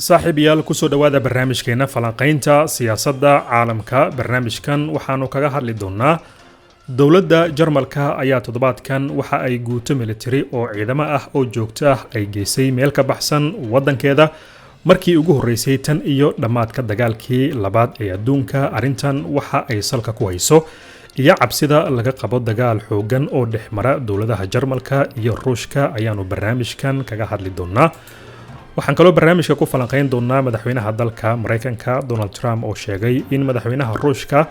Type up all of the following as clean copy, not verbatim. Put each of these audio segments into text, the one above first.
saaxiibayaal kusoo dhawaada barnaamijkeena falanqaynta siyaasadda caalamka. barnaamijkan waxaanu kaga hadli doonaa dowladda Jarmalka ayaa toddobaadkan waxa ay guuto military oo ciidamo ah oo joogto ah ay geysay meel ka baxsan wadankeeda markii ugu horeysay tan iyo dhamaadka dagaalkii labaad ee adduunka. arintan waxa ay salka ku hayso iyo cabsida laga qabo dagaal xoogan oo dhexmara dowladaha Jarmalka iyo Ruushka ayaanu barnaamijkan kaga hadli doonaa. waxaan kaloo barnaamijka ku falanqayn doonaa madaxweynaha dalka Mareykanka Donald Trump oo sheegay in madaxweynaha Ruushka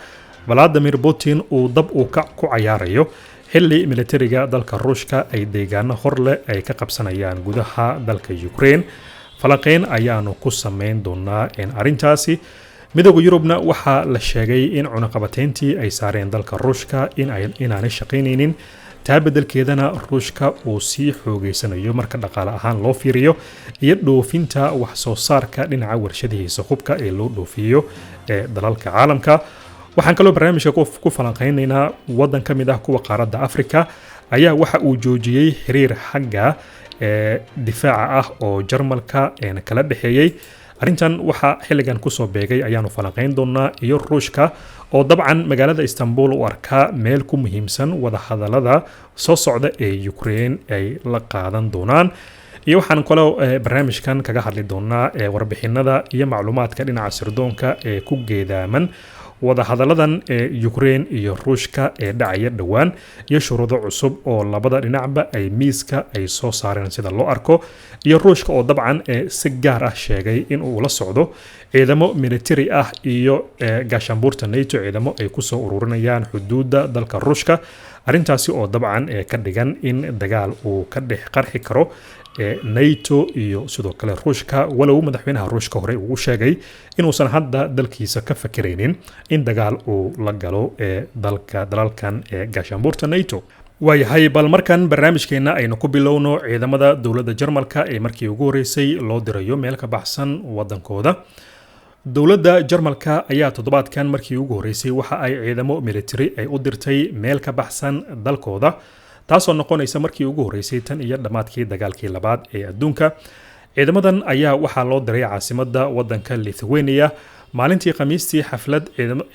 Vladimir Putin uu dab ku cayaarayo xilli militariga dalka Ruushka ay deegaano horle ay ka qabsanayaan gudaha dalka Ukraine. falanqayn ayaanu ku sameyn doonaa in arintaasi midowga Yurubna waxa la sheegay in cunaqabateyntii ay saareen dalka Ruushka inaanay shaqaynaynin, taa beddelkeedana Ruushka uu sii xoogeysanayo marka dhaqaale ahaan loo fiiriyo iyo dhoofinta wax soo saarka dhinaca warshadihiisa hubka ee loo dhoofiyo ee dalalka caalamka. waxaan kaloo barnaamijka ku falanqaynaynaa wadan ka mid ah kuwa qaaradda Afrika ayaa waxa uu joojiyey xiriir xagga difaaca ah oo Jarmalka kala dhaxeeyay. arintan waxa xilligan kusoo beegay ayaanu falanqayn doonaa iyo Ruushka oo dabcan magaalada Istanbul u arkaa meel ku muhiimsan wada hadalada soo socda ee Ukraine ay la qaadan doonaan. iyo waxaan kaloo barnaamijkan kaga hadli doonaa warbixinada iyo macluumaadka dhinaca sirdoonka ee ku geedaaman wada hadaladan ee Ukraine iyo Ruushka ee dhacaya dhawaan iyo shuruudo cusub oo labada dhinacba ay miiska ay soo saareen sida loo arko, iyo Ruushka oo dabcan si gaar ah sheegay in uu la socdo ciidamo military ah iyo gaashaanbuurta NATO ciidamo ay ku soo ururinayaan xuduudda dalka Ruushka. arintaasi oo dabcan ka dhigan in dagaal uu ka dhex qarxi karo NATO iyo sidoo kale Ruushka, walow madaxweynaha Ruushka hore uu sheegay inuusan hadda dalkiisa ka fakiraynin in dagaal uu la galo dalalkan gaashaanbuurta NATO. waayahay bal markan barnaamijkeena aynu ku bilowno ciidamada dowladda Jarmalka ee markii ugu horeysay loo dirayo meel ka baxsan wadankooda. dowladda Jarmalka ayaa toddobaadkan markii ugu horeysay waxa ay ciidamo military ay u dirtay meel ka baxsan dalkooda, taasoo noqonaysa markii ugu horeysay tan iyo dhamaadkii dagaalkii labaad ee adduunka. ciidamadan ayaa waxaa loo diray caasimadda wadanka Lithuania maalintii Khamiistii. xaflad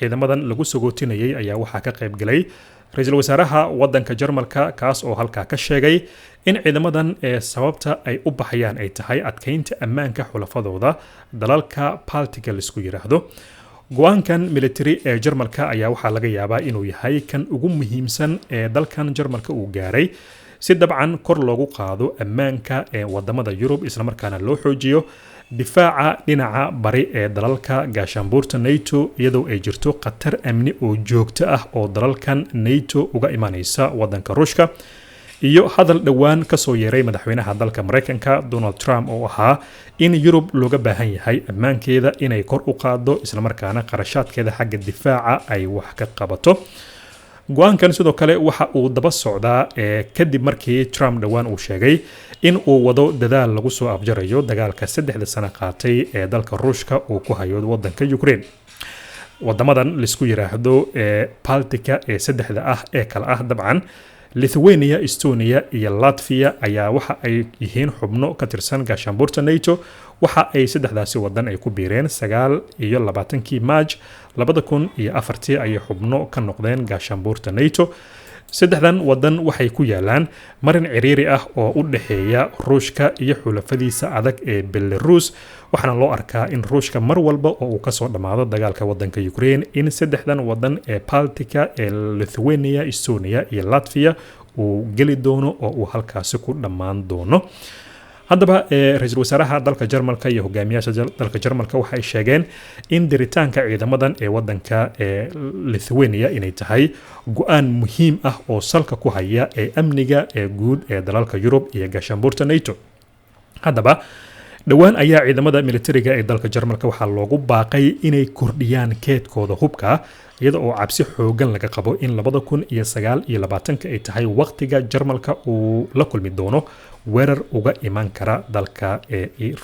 ciidamadan lagu sagootinayay ayaa waxaa ka qayb galay ra'iisul wasaaraha wadanka Jarmalka, kaas oo halkaa ka sheegay in ciidamadan sababta ay u baxayaan ay tahay adkeynta ammaanka xulafadooda dalalka Baltiga la isku yiraahdo. go'aankan military ee Jarmalka ayaa waxaa laga yaabaa inuu yahay kan ugu muhiimsan ee dalkan Jarmalka uu gaaray si dabcan kor loogu qaado ammaanka ee wadamada Yurub, isla markaana loo xoojiyo difaaca dhinaca bari ee dalalka gaashaanbuurta NATO, iyadoo ay jirto khatar amni oo joogto ah oo dalalkan NATO uga imanaysa wadanka Ruushka. iyo hadal dhawaan ka soo yeeray madaxweynaha dalka Mareykanka Donald Trump oo ahaa in Yurub looga baahan yahay ammaankeeda inay kor u qaado, isla markaana qarashaadkeeda xagga difaaca ay wax ka qabato. go'aankan sidoo kale waxa uu daba socdaa kadib markii Trump dhawaan uu sheegay in uu wado dadaal lagu soo afjarayo dagaalka 3 sano qaatay ee dalka Ruushka uu ku hayo wadanka Ukraine. wadamadan la isku yiraahdo Baltika ee saddexda ah ee kala ah dabcan Lithuania, Estonia iyo Latvia ayaa waxa ay yihiin xubno ka tirsan gaashaanbuurta NATO. waxa ay saddexdaasi wadan ay ku biireen 29 Maaj 2004 ay xubno ka noqdeen gaashaanbuurta NATO. saddexdan wadan waxay ku yaalaan marin ciriiri ah oo u dhaxeeya Ruushka iyo xulafadiisa adag ee Belarus, waxaana loo arkaa in Ruushka mar walba oo uu kasoo dhamaado dagaalka wadanka Ukraine in saddexdan wadan ee Baltika ee Lithuania, Estonia iyo Latvia uu geli doono oo uu halkaasi ku dhammaan doono. haddaba ra'iisul wasaaraha dalka Jarmalka iyo hogaamiyaasha dalka Jarmalka waxay sheegeen in diritaanka ciidamadan ee wadanka Lithuania inay tahay go'aan muhiim ah oo salka ku haya amniga guud ee dalalka Yurub iyo gaashaanbuurta NATO. haddaba dhawaan ayaa ciidamada militariga ee dalka Jarmalka waxaa loogu baaqay inay kordhiyaan keedkooda hubka iyada oo cabsi xoogan laga qabo in 2029 ay tahay waqtiga Jarmalka uu la kulmi doono weerar uga iman kara dalka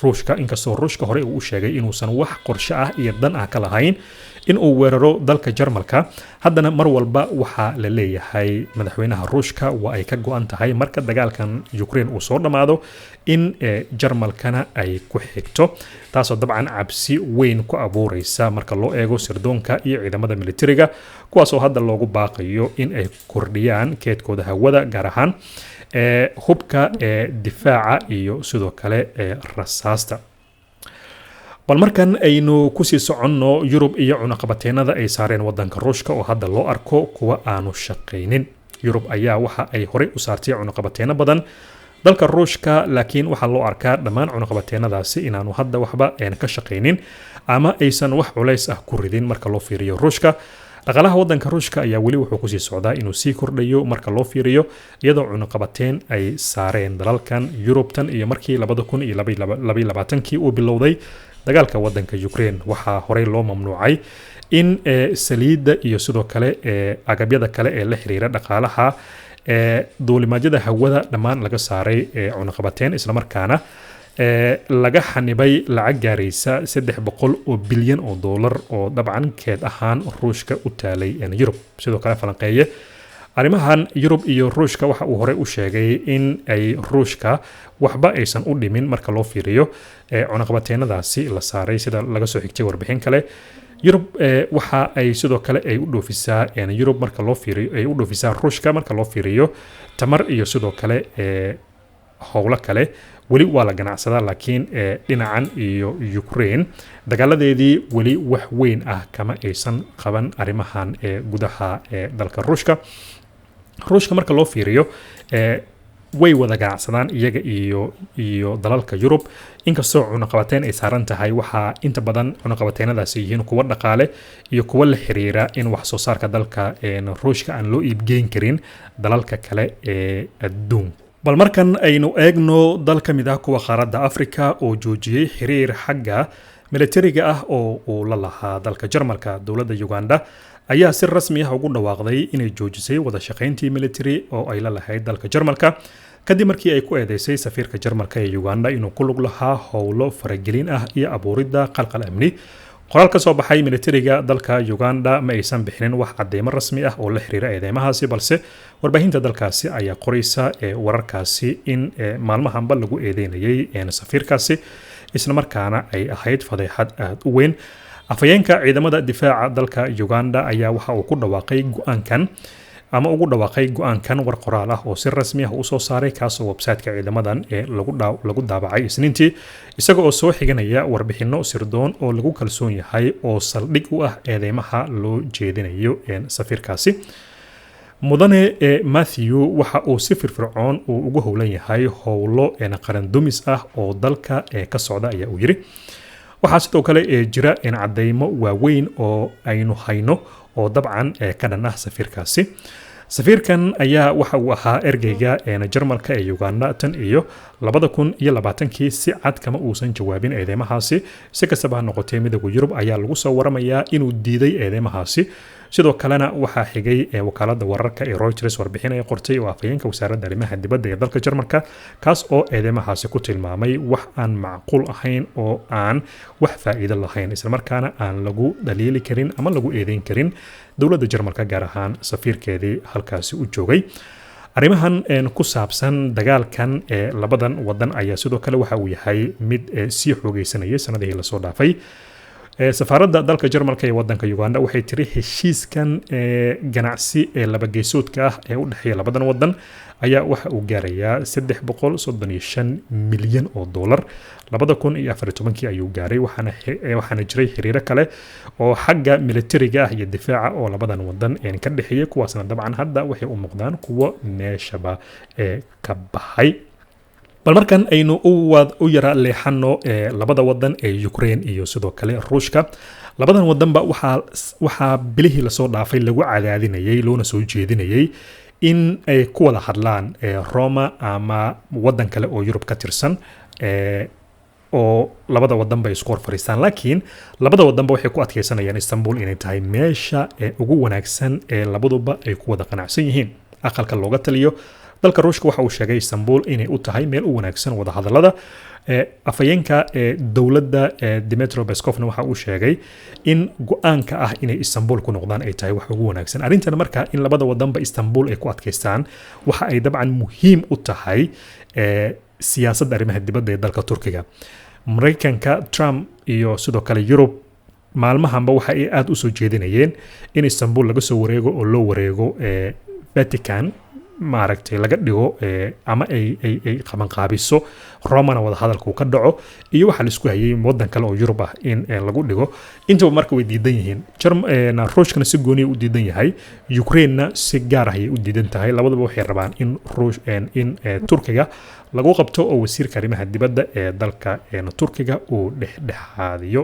Ruushka. inkastoo Ruushka hore uu sheegay inuusan wax qorshe ah iyo dan ah ka lahayn in uu weeraro dalka Jarmalka, haddana mar walba waxa la leeyahay madaxweynaha Ruushka waa ay ka go'an tahay marka dagaalkan Ukraine uu soo dhamaado in Jarmalkana ay ku xigto, taasoo dabcan cabsi weyn ku abuureysa marka loo eego sirdoonka iyo ciidamada militariga, kuwaas oo hadda loogu baaqayo in ay kordhiyaan keedkooda hawada, gaar ahaan hubka difaaca iyo sidoo kale rasaasta. bal markan aynu kusii soconno Yurub iyo cunaqabateennada ay saareen wadanka Ruushka oo hadda loo arko kuwa aanu shaqaynin. Yurub ayaa waxa ay horey u saartay cunaqabateenno badan dalka Ruushka, laakiin waxa loo arkaa dhammaan cunaqabateennadaasi inaanu hadda waxba ka shaqaynin ama aysan wax culays ah ku ridin marka loo fiiriyo Ruushka. dhaqaalaha wadanka Ruushka ayaa weli wuxuu kusii socdaa inuu sii kordhayo marka loo fiiriyo, iyadoo cunaqabateen ay saareen dalalkan Yurubtan iyo markii 2022 uu bilowday dagaalka wadanka Ukraine. waxaa horey loo mamnuucay in saliidda iyo sidoo kale agabyada kale ee la xiriira dhaqaalaha duulimaadyada hawada dhammaan laga saaray cunaqabateen, isla markaana laga xanibay lacag gaaraysa 300 bilyan oo dollar oo dabcan keed ahaan Ruushka u taalay Yurub. sidoo kale falanqeeye arrimahan Yurub iyo Ruushka waxa uu hore u sheegay in ay Ruushka waxba aysan u dhimin marka loo fiiriyo cunaqabateennadaasi la saaray, sida laga soo xigtay warbixin kale. Yurub waxa ay sidoo kale ay u dhoofisaa Yurub marka loo fiiriyo ay u dhoofisaa Ruushka marka loo fiiriyo tamar iyo sidoo kale howlo kale. weli waa la ganacsadaa, laakiin dhinacan iyo Ukraine dagaaladeedii weli wax weyn ah kama aysan qaban arrimahan gudaha dalka Ruushka marka loo fiiriyo way wada ganacsadaan iyaga iyo dalalka Yurub. inkastoo cunaqabateen ay saaran tahay, waxaa inta badan cunaqabateennadaasi yihiin kuwa dhaqaale iyo kuwa la xiriira in wax soo saarka dalka Ruushka aan loo iibgeyn karin dalalka kale ee adduunka. bal markan aynu eegno dal ka mid ah kuwa qaaradda Afrika oo joojiyay xiriir xagga militariga ah oo uu la lahaa dalka Jarmalka. dowladda Uganda ayaa si rasmi ah ugu dhawaaqday inay joojisay wada shaqayntii military oo ay la lahayd dalka Jarmalka kadib markii ay ku eedeysay safiirka Jarmalka ee Uganda inuu ku lug lahaa howlo faragelin ah iyo abuuridda qalqal amni. qoraal ka soo baxay militariga dalka Uganda ma aysan bixinin wax cadeymo rasmi ah oo la xiriira eedeymahaasi, balse warbaahinta dalkaasi ayaa qoraysa wararkaasi in maalmahanba lagu eedeynayay safiirkaasi, isla markaana ay ahayd fadeexad aad u weyn. afhayeenka ciidamada difaaca dalka Uganda ayaa waxa uu ku dhawaaqay ugu dhawaaqay go'aankan war qoraal ah oo si rasmi ah u soo saaray, kaasoo website-ka ciidamadan lagu daabacay Isniintii, isaga oo soo xiganaya warbixino sirdoon oo lagu kalsoon yahay oo saldhig u ah eedeymaha loo jeedinayo safiirkaasi. mudane Matthew waxa uu si firfircoon ugu howlan yahay howlo qaran dumis ah oo dalka ka socda, ayaa uu yiri. waxaa sidoo kale jira cadeymo waaweyn oo aynu hayno oo dabcan ka dhan ah safiirkaasi. safiirkan ayaa waxa uu ahaa ergeyga Jarmalka ee Uganda tan iyo 2020 si cad kama uusan jawaabin eedeymahaasi. si kastaba ha noqotee, midowga Yurub ayaa lagu soo waramayaa inuu diiday eedeymahaasi. sidoo kalena waxaa xigay wakaaladda wararka ee Reuters warbixin ay qortay oo afhayeenka wasaaradda arrimaha dibadda ee dalka Jarmalka, kaas oo eedeymahaasi ku tilmaamay wax aan macquul ahayn oo aan wax faa'iido lahayn, isla markaana aan lagu dhaliili karin ama lagu eedeyn karin dowladda Jarmalka, gaar ahaan safiirkeedii halkaasi u joogay. arrimahan ku saabsan dagaalkan labadan wadan ayaa sidoo kale waxa uu yahay mid sii xoogeysanayay sanadihii la soo dhaafay. safaaradda dalka Jarmalka ee wadanka Uganda waxay tiri heshiiskan ganacsi ee laba geesoodka ah ee u dhexeeya labadan wadan ayaa waxa uu gaarayaa 335 milyan oo dollar. 2014 ayuu gaaray, waxaana jiray xiriiro kale oo xagga militariga ah iyo difaaca oo labadan wadan ka dhexeeyay, kuwaasna dabcan hadda waxay u muuqdaan kuwo meeshaba ka baxay. bal markan aynu u yara leexano labada wadan ee Ukraine iyo sidoo kale Ruushka. labadan wadanba waxaa bilihii lasoo dhaafay lagu cadaadinayay loona soo jeedinayay in ay ku wada hadlaan Roma ama wadan kale oo Yurub ka tirsan oo labada wadan bay isku hor fariistaan, laakiin labada wadanba waxay ku adkeysanayaan Istanbul inay tahay meesha ugu wanaagsan ee labaduba ay ku wada qanacsan yihiin. aqalka looga taliyo dalka Ruushka waxa uu sheegay Istanbul inay u tahay meel u wanaagsan wada hadallada. afayeenka dowladda Dmitry Peskovna waxa uu sheegay in go'aanka ah inay Istanbul ku noqdaan ay tahay wax ugu wanaagsan. arrintan marka in labada wadanba Istanbul ay ku adkeystaan waxa ay dabcan muhiim u tahay siyaasadda arrimaha dibadda ee dalka Turkiga. Mareykanka Trump iyo sidoo kale Yurub maalmahanba waxa ay aad u soo jeedinayeen in Istanbul laga soo wareego oo loo wareego Vatican maaragtay laga dhigo ama ay qabanqaabiso Romana wada hadalku ka dhaco iyo waxa la isku hayay wadan kale oo Yurub ah in lagu dhigo. intaba marka way diidan yihiin. Ruushkana si gooni u diidan yahay, Ukraine si gaar ah ay u diidan tahay. labadaba waxay rabaan in Turkiga lagu qabto oo wasiirka arrimaha dibadda ee dalka Turkiga uu dhexdhexaadiyo.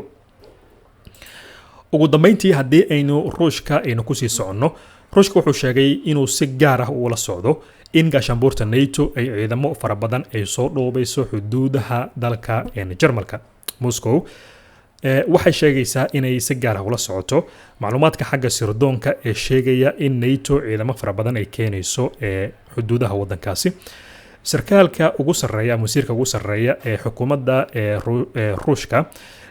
ugu dambeyntii haddii aynu Ruushka aynu ku sii soconno, Ruushka wuxuu sheegay inuu si gaar ah ula socdo in gaashaanbuurta NATO ay ciidamo fara badan ay soo dhoobayso xuduudaha dalka Jarmalka. Moscow waxay sheegaysaa inay si gaar ah ula socoto macluumaadka xagga sirdoonka ee sheegaya in NATO ciidamo fara badan ay keenayso xuduudaha wadankaasi. sarkaalka ugu sarreeya wasiirka ugu sarreeya ee xukuumadda Ruushka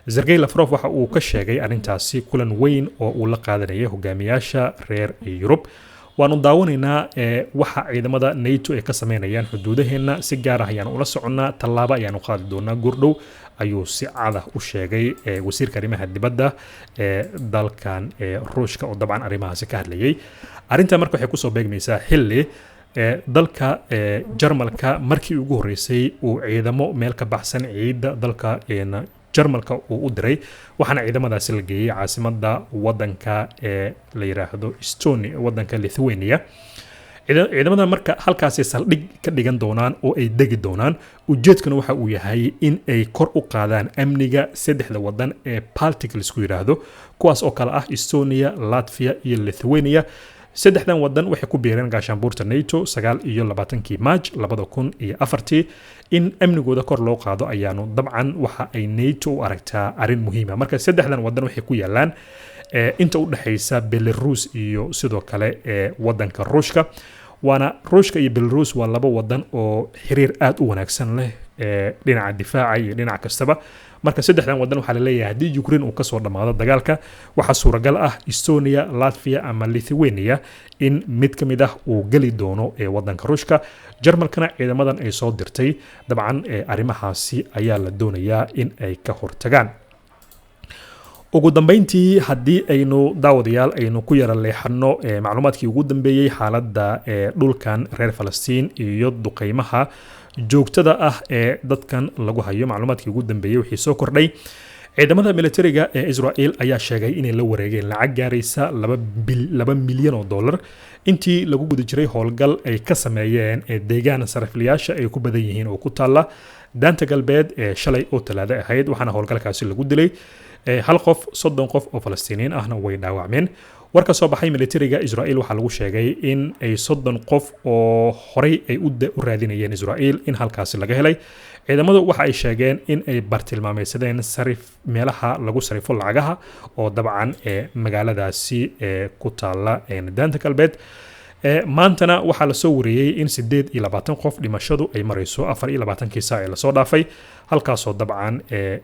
Sergey Lavrov waxa uu ka sheegay arrintaasi kulan weyn oo uu la qaadanayay hogaamiyaasha reer Yurub. waanu daawanaynaa waxa ciidamada NATO ay ka sameynayaan xuduudaheena, si gaar ah ayaan ula soconnaa, tallaabo ayaanu qaadi doonaa goordhow, ayuu si cad ah u sheegay wasiirka arrimaha dibadda dalkan Ruushka oo dabcan arrimahaasi ka hadlayay. arrinta marka waxay kusoo beegmaysaa xilli dalka Jarmalka markii ugu horeysay uu ciidamo meel ka baxsan ciidda dalka Jarmalka uu u diray, waxaana ciidamadaasi la geeyay caasimadda wadanka la yiraahdo Estonia, wadanka Lithuania. ciidamada marka halkaas saldhig ka dhigan doonaan oo ay degi doonaan. ujeedkuna waxa uu yahay in ay kor u qaadaan amniga saddexda wadan ee Baltic isku yiraahdo, kuwaas oo kala ah Estonia, Latvia iyo Lithuania. saddexdan wadan waxay ku biireen gaashaanbuurta NATO 29 Maaj 2004. in amnigooda kor loo qaado ayaanu dabcan waxa ay NATO u aragtaa arrin muhiim ah. marka saddexdan wadan waxay ku yaalaan inta u dhaxaysa Belarus iyo sidoo kale wadanka Ruushka. waana Ruushka iyo Belarus waa laba wadan oo xiriir aad u wanaagsan leh dhinaca difaaca iyo dhinaca kastaba. marka saddexdan wadan waxaa la leeyahay haddii Ukraine uu ka soo dhamaado dagaalka, waxaa suuragal ah Estonia, Latvia ama Lithuania in mid ka mid ah uu gali doono wadanka Ruushka. Jarmalkana ciidamadan ay soo dirtay dabcan arrimahaasi ayaa la doonayaa in ay ka hortagaan. ugu dambeyntii haddii aynu daawadayaal aynu ku yara leexano macluumaadkii ugu dambeeyay xaaladda dhulkan reer Falastiin iyo duqeymaha joogtada ah ee dadkan lagu hayo. macluumaadkii ugu dambeeyay wixii soo kordhay, ciidamada militariga ee Israel ayaa sheegay inay la wareegeen lacag gaaraysa $2 milyan intii lagu guda jiray howlgal ay ka sameeyeen deegaan sariflayaasha ay ku badan yihiin oo ku taala daanta galbeed shalay oo Talaado ahayd. waxaana howlgalkaasi lagu dilay 1 qof, 30 qof oo Falastiiniin ahna way dhaawacmeen. warka soo baxay militariga Israel waxaa lagu sheegay in ay 30 qof oo horey ay u raadinayeen Israel in halkaasi laga helay. ciidamadu waxa ay sheegeen in ay bartilmaameedsadeen meelaha lagu sarifo lacagaha oo dabcan magaaladaasi ku taala daanta galbeed. maantana waxaa la soo wareeyay in 28 qof dhimashadu ay marayso 24 saac ee la soo dhaafay, halkaasoo dabcan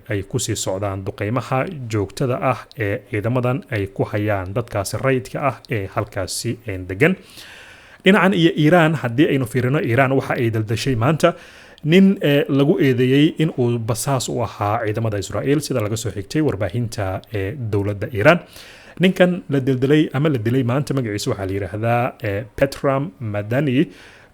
ay ku sii socdaan duqeymaha joogtada ah ee ciidamadan ay ku hayaan dadkaasi rayidka ah ee halkaasi degan. dhinacan iyo Iiraan haddii aynu fiirino, Iiraan waxa ay daldashay maanta nin lagu eedeeyay in uu basaas u ahaa ciidamada Israel sida laga soo xigtay warbaahinta dowladda Iiraan. ninkan la dildilay ama la dilay maanta magaciisa waxaa la yiraahdaa Petram Madani,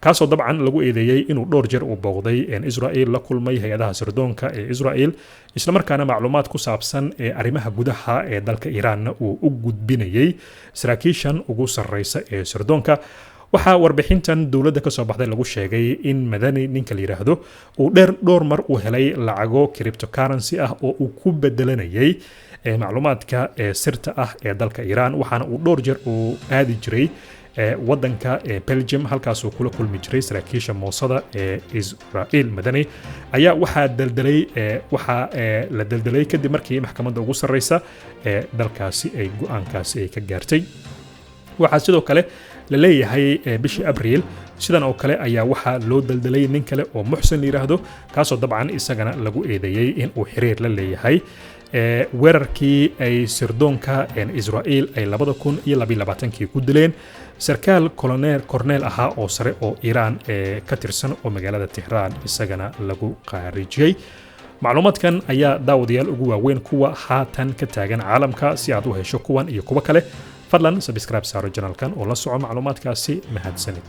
kaasoo dabcan lagu eedeeyay inuu dhowr jeer u booqday Israel, la kulmay hay-adaha sirdoonka ee Israel, isla markaana macluumaad ku saabsan arrimaha gudaha ee dalka Iiraan uu u gudbinayay saraakiishan ugu sarreysa ee sirdoonka. waxaa warbixintan dowladda ka soo baxday lagu sheegay in Madani ninka la yiraahdo uu dhowr mar u helay lacago cryptocurrency ah oo uu ku bedelanayay macluumaadka sirta ah ee dalka Iiraan. waxaana uu dhowr jeer uu aadi jiray wadanka Belgium halkaasoo kula kulmi jiray saraakiisha moosada ee Israa'iil Madani ayaa waxaa la daldalay kadib markii maxkamadda ugu sarreysa ee dalkaasi ay go'aankaasi ay ka gaartay. waxaa sidoo kale la leeyahay bishii Abriil sidan oo kale ayaa waxaa loo daldalay nin kale oo Muxsin yiraahdo kaasoo dabcan isagana lagu eedeeyay in uu xiriir la leeyahay weerarkii ay sirdoonka Israa'iil ay 2022 ku dileen sarkaal korneel ahaa oo sare oo Iiraan ka tirsan oo magaalada Tehran isagana lagu qaarijiyay. macluumaadkan ayaa daawadayaal ugu waaweyn kuwa haatan ka taagan caalamka. si aad u hesho kuwan iyo kuwa kale fadlan subscribe saaro channelkan oo la soco macluumaadkaasi. mahadsanid.